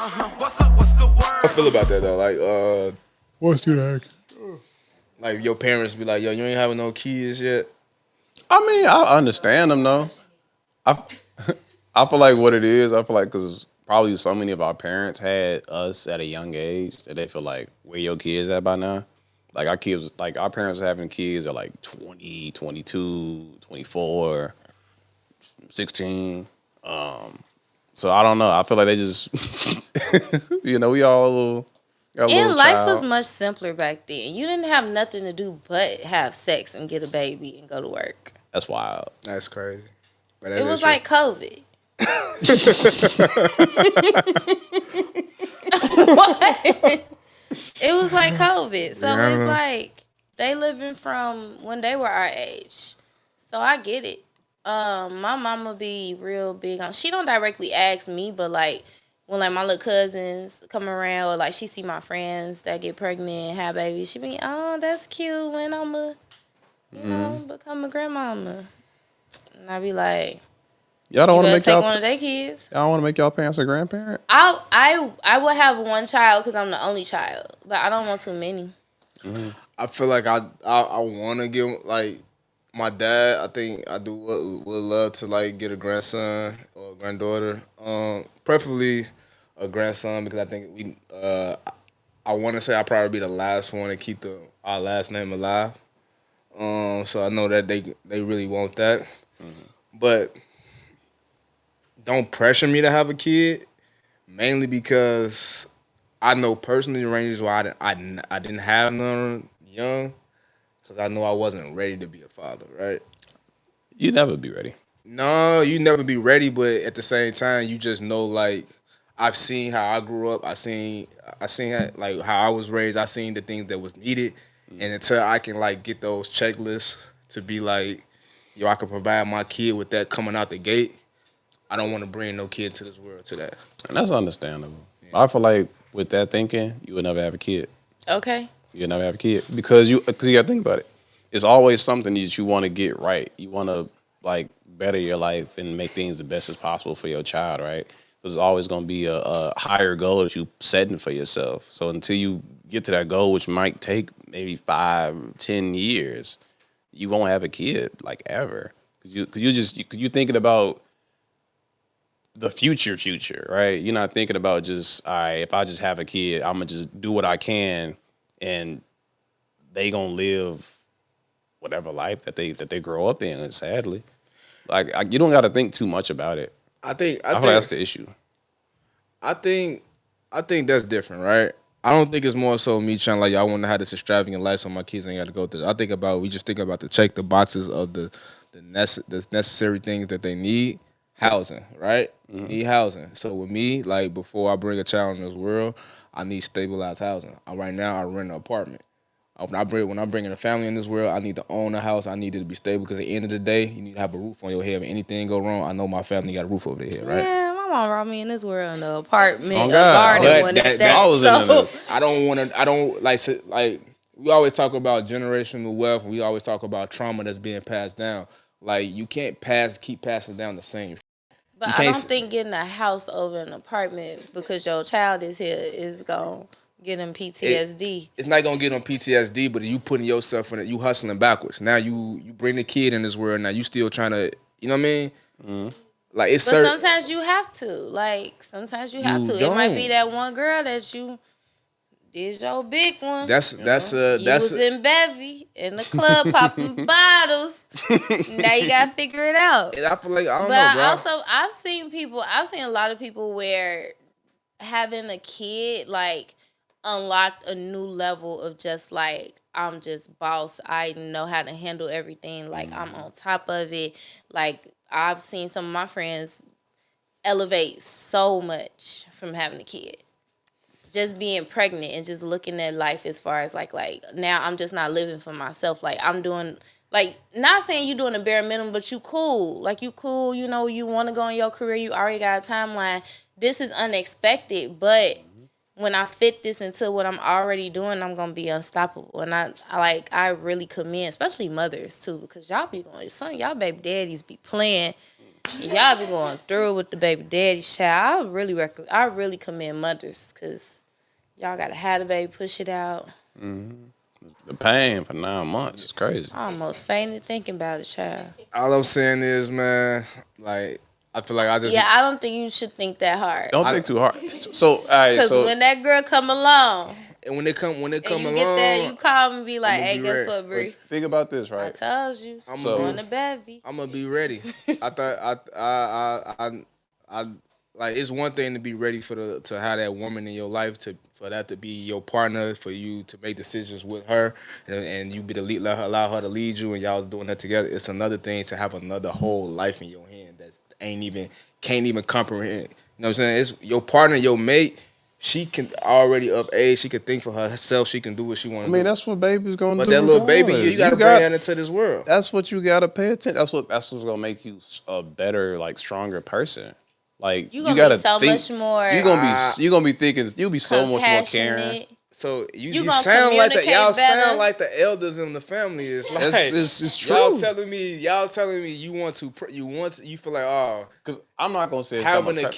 I feel about that though. Like, What's that? like your parents be like, yo, you ain't having no kids yet. I mean, I understand them though. I I feel like what it is. I feel like because probably so many of our parents had us at a young age that they feel like where your kids at by now. Like our kids, like our parents are having kids at like 20, 22, 24, 16. So I don't know. I feel like they just, we all a little, got a little And life was child. much simpler back then. You didn't have nothing to do but have sex and get a baby and go to work. That's wild. That's crazy. But that It is was true. like COVID. What? It was like COVID. So Yeah, I don't it's know. like they living from when they were our age. So I get it. My mama be real big on. She don't directly ask me, but like when like my little cousins come around or like she see my friends that get pregnant and have babies, she be, oh, that's cute. When become a grandmama, and I be like, Y'all don't you want to better make take y'all, one of their kids. y'all want to make y'all parents a grandparent? I would have one child because I'm the only child, but I don't want too many. I feel like I want to get like my dad. I think I do would love to like get a grandson or a granddaughter. Preferably a grandson because I think I want to say I probably be the last one to keep our last name alive. So I know that they really want that, but don't pressure me to have a kid. Mainly because I know personally the ranges why I didn't have none young because I know I wasn't ready to be a father, right? You never be ready. No, you never be ready, but at the same time, you just know like I've seen how I grew up. I seen how, like how I was raised. I seen the things that was needed, and until I can like get those checklists to be like, yo, I can provide my kid with that coming out the gate. I don't want to bring no kid to this world to that. And that's understandable. I feel like with that thinking, you would never have a kid. Okay. You would never have a kid because you got to think about it. It's always something that you want to get right. You want to like better your life and make things the best as possible for your child, right? There's always going to be a higher goal that you setting for yourself. So until you get to that goal, which might take maybe 5, 10 years, you won't have a kid like ever. Cause you thinking about the future, right? You're not thinking about just, all right, if I just have a kid, I'm gonna just do what I can, and they gonna live whatever life that they grow up in. Sadly, you don't got to think too much about it. I think I feel like that's the issue. I think I think that's different, right? I don't think it's more so me trying like y'all want to have this extravagant life so my kids ain't got to go through. I think about we just think about to check the boxes of the necessary things that they need. Housing, right? You need housing. So with me, like before I bring a child in this world, I need stabilized housing. Right now, I rent an apartment. When I bring in a family in this world, I need to own a house. I need it to be stable because at the end of the day, you need to have a roof on your head. If anything go wrong, I know my family got a roof over their head, right? Yeah, my mom brought me in this world in an apartment, Oh a God, garden But one that at that I that. was in So the I don't want to. I don't like we always talk about generational wealth. We always talk about trauma that's being passed down. Like you can't keep passing down the same. but You I can't. don't think getting a house over an apartment because your child is here is gonna get him It, PTSD. it's not gonna get on PTSD, but you putting yourself in it. You hustling backwards. Now you bring the kid in this world. Now you still trying to. You know what I mean? Like it's But certain. sometimes you have to. Like sometimes you have You to. It might be don't. that one girl that you did your big one. You That's was in Bevy in the club popping bottles. Now you gotta figure it out. I feel like I don't But know, bro. I've seen a lot of people where having a kid like unlocked a new level of just like I'm just boss. I know how to handle everything. Like I'm on top of it. Like I've seen some of my friends elevate so much from having a kid. Just being pregnant and just looking at life as far as like now I'm just not living for myself. Like I'm doing like not saying you doing a bare minimum, but you cool. Like you cool, you want to go in your career, you already got a timeline. This is unexpected, but when I fit this into what I'm already doing, I'm gonna be unstoppable. And I really commend, especially mothers too, because y'all be doing some of y'all baby daddies be playing. Y'all be going through with the baby daddy child. I really commend mothers because y'all gotta have the baby, push it out. The pain for 9 months is crazy. I almost fainted thinking about a child. All I'm saying is, man, like I feel like I just Yeah, I don't think you should think that hard. Don't think too hard. So, all right. Because So, when that girl come along and when they come and you along, get there, you call me and be like, I'ma hey, be guess ready. what, Bree? think about this, I right? told you. I'm So- going to baby. I'm gonna be ready. I thought I like it's one thing to be ready to have that woman in your life for that to be your partner, for you to make decisions with her, and you be the lead, allow her to lead you, and y'all doing that together. It's another thing to have another whole life in your hand that can't even comprehend. You know what I'm saying? It's your partner, your mate. She can already of age. She can think for herself. She can do what she want I to mean, do. that's what baby's gonna But do. that little baby, regardless. you gotta bring that into this world. That's what you gotta pay attention. That's what's gonna make you a better, like, stronger person. Like, You you gonna gotta be so think, much more you're gonna be thinking. You'll be so much more caring. compassionate. So you gonna sound like communicate y'all better. sound like the elders in the family. It's like It's true. y'all telling me you feel like Because I'm not gonna say having a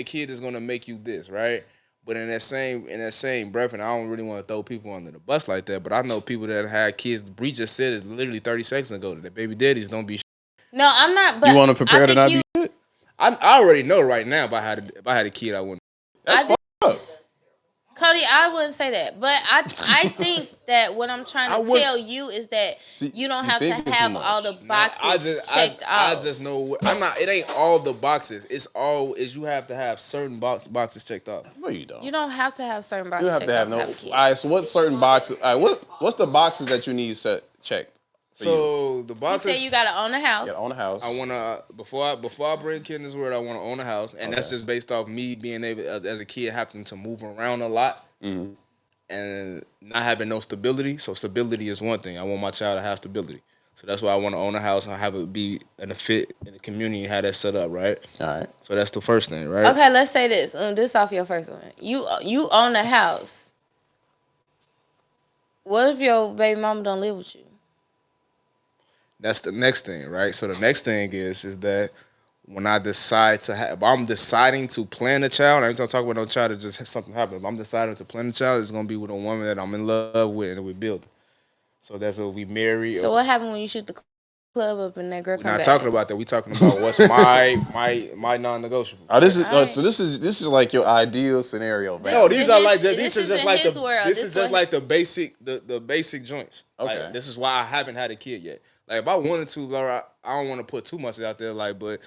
kid is going to make you this, right? But in that same breath, and I don't really want to throw people under the bus like that, but I know people that had kids. Bree just said it literally 30 seconds ago that baby daddies don't be. No, I'm not. But You want to prepare to not you, be shit. I already know right now if I had a kid, I wouldn't. That's I fucked up. Cody, I wouldn't say that, but I think that what I'm trying I to would- tell you is that See, you don't you have to thinking too have much. all the boxes checked I off. just know I'm not. It ain't all the boxes. It's all is you have to have certain boxes checked off. No, you don't. You don't have to have certain You boxes don't have checked to have off no. to All have a kid. right. So what certain boxes? All right. What's the boxes that you need checked? For you? So the You boxes. say you gotta own a house. You gotta own a house. I wanna before I bring a kid in this world, I wanna own a house, and that's Okay. just based off me being able as a kid having to move around a lot Mhm. and not having no stability. So stability is one thing. I want my child to have stability. So that's why I want to own a house and have it be in a fit in the community and have that set up right. All right. So that's the first thing, right? Okay, let's say this. This off your first one. You own a house. What if your baby mama don't live with you? That's the next thing, right? So the next thing is that when I decide to have, if I'm deciding to plan a child, I ain't gonna talk about no child that just something happened. If I'm deciding to plan a child, it's gonna be with a woman that I'm in love with and we build. So that's what we marry. So what happened when you shoot the club up and that girl We're come not back? talking about that. We talking about what's my non-negotiable. Oh, this is All right. so. This is like your ideal scenario. This No, is these in are his- like the, this these are is just in like his the world. this This is just what- like the basic joints. Okay. Like, this is why I haven't had a kid yet. Like if I wanted to, bro, I don't want to put too much out there. Like, but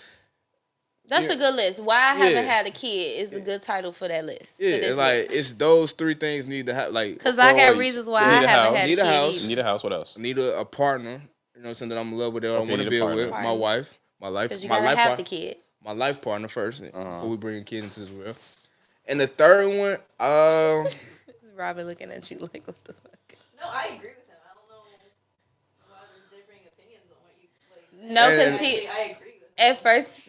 That's yeah. a good list. Why I haven't Yeah. had a kid is a good title for that list. yeah, it's like it's those three things need to have. Like, Because I got or reasons why you I need a haven't house. had Need a a kid. house. You need a house. What else? I need a partner. You know, something that I'm in love with that I Okay, want you to need a build partner. with. My wife, Because you my gotta life have partner, the kid. my life partner first Uh-huh. before we bring a kid into this world. And the third one, It's Robin looking at you like, what the fuck? No, I agree with him. I don't know why there's differing opinions on what you say. No, because And- he I agree with him. at first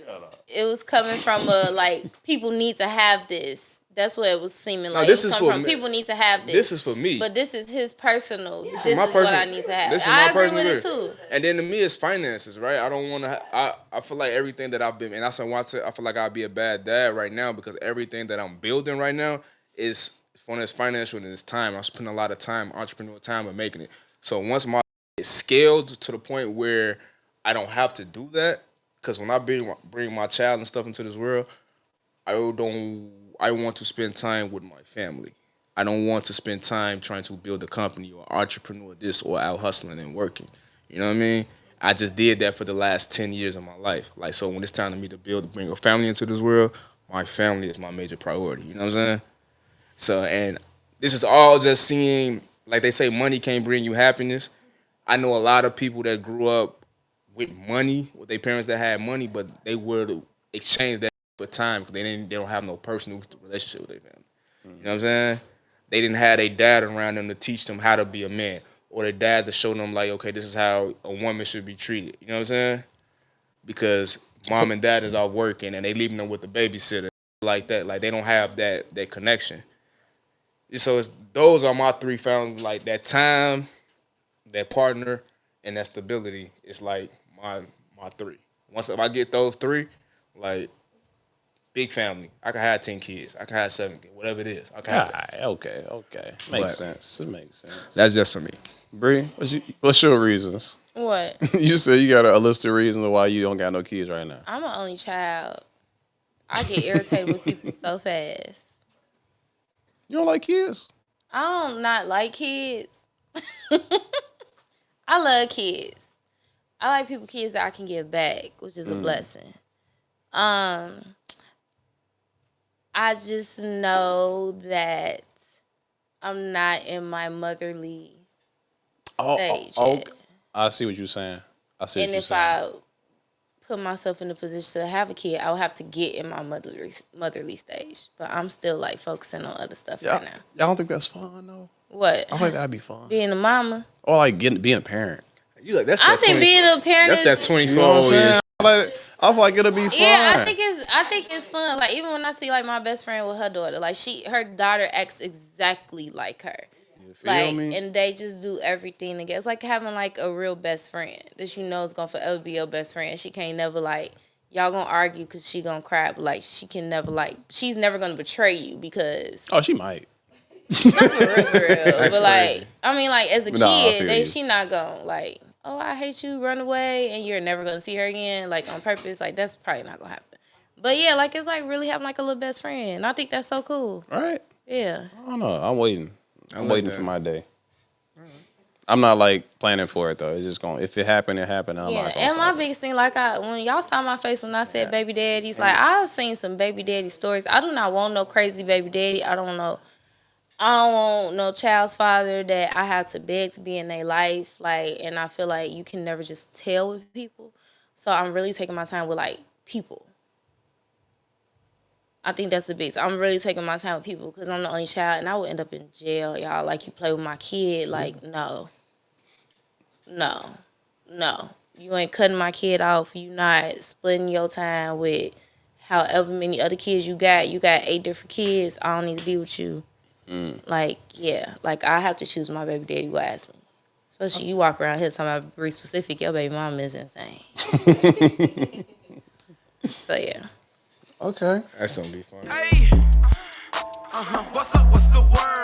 it was coming from a like people need to have this. That's what it was seeming No, like. this It was is coming for from me. people need to have this. This is for me. But this is his personal. This is is my what personal- I need to have. this is I my agree personal with it view. too. And then to me, it's finances, right? I don't want to. I feel like everything that I've been, and that's why I feel like I'd be a bad dad right now because everything that I'm building right now is for it's financial and it's time. I'm spending a lot of time, entrepreneurial time, and making it. So once my it's scaled to the point where I don't have to do that, because when I bring my child and stuff into this world, I want to spend time with my family. I don't want to spend time trying to build a company or entrepreneur this or out hustling and working. You know what I mean? I just did that for the last 10 years of my life. Like, so when it's time to me to bring a family into this world, my family is my major priority. You know what I'm saying? So, and this is all just seeing, like they say, money can't bring you happiness. I know a lot of people that grew up with money, with their parents that had money, but they would exchange that for time because they don't have no personal relationship with their family. You know what I'm saying? They didn't have their dad around them to teach them how to be a man, or their dad to show them like, okay, this is how a woman should be treated. You know what I'm saying? Because mom and dad is out working and they leaving them with the babysitter like that. Like they don't have that connection. So those are my three found, like that time, that partner, and that stability. It's like my 3. Once if I get those 3, like big family. I can have 10 kids. I can have 7 kids. Whatever it is, I can have it. Okay. Makes sense. It makes sense. That's just for me. Bree, what's your reasons? What? You said you got a list of reasons why you don't got no kids right now. I'm an only child. I get irritated with people so fast. You don't like kids? I don't not like kids. I love kids. I like kids that I can give back, which is a blessing. I just know that I'm not in my motherly stage yet. I see what you're saying. And if I put myself in a position to have a kid, I would have to get in my motherly stage. But I'm still like focusing on other stuff right now. Y'all don't think that's fun though? What? I think that'd be fun. Being a mama. Or like being a parent. You like that's I think being a parent that's that is 24 You know what I'm saying? years. I feel like it'll be fun. Yeah, I think it's fun. Like even when I see like my best friend with her daughter, like her daughter acts exactly like her. You feel Like me? and they just do everything together. It's like having like a real best friend that you know is gonna forever be your best friend. She can't never like y'all gonna argue because she gonna cry, but like she can never like she's never gonna betray you because Oh, she might. not for real. But like I mean like as a Nah, I kid, feel you. she not gonna like oh I hate you, run away, and you're never gonna see her again like on purpose. Like that's probably not gonna happen. But yeah, like it's like really having like a little best friend. I think that's so cool. Right? Yeah. I don't know. I'm waiting. I'm like waiting that. for my day. I'm not like planning for it though. It's just going. If it happened, it happened. I'm Yeah, not gonna and my stop it. biggest thing, like when y'all saw my face when I said baby daddies, like I've seen some baby daddy stories. I do not want no crazy baby daddy. I don't want no child's father that I have to beg to be in their life. Like, and I feel like you can never just tell with people. So I'm really taking my time with like people. I think that's the biggest. I'm really taking my time with people because I'm the only child, and I would end up in jail, y'all. Like you play with my kid, like no. You ain't cutting my kid off. You not splitting your time with however many other kids you got. You got 8 different kids. I don't need to be with you. Like, yeah. Like, I have to choose my baby daddy wisely. Especially you walk around here talking about BREE specific. Your baby mom is insane. So, yeah. Okay. That's gonna be fun. Hey, what's up? What's the word?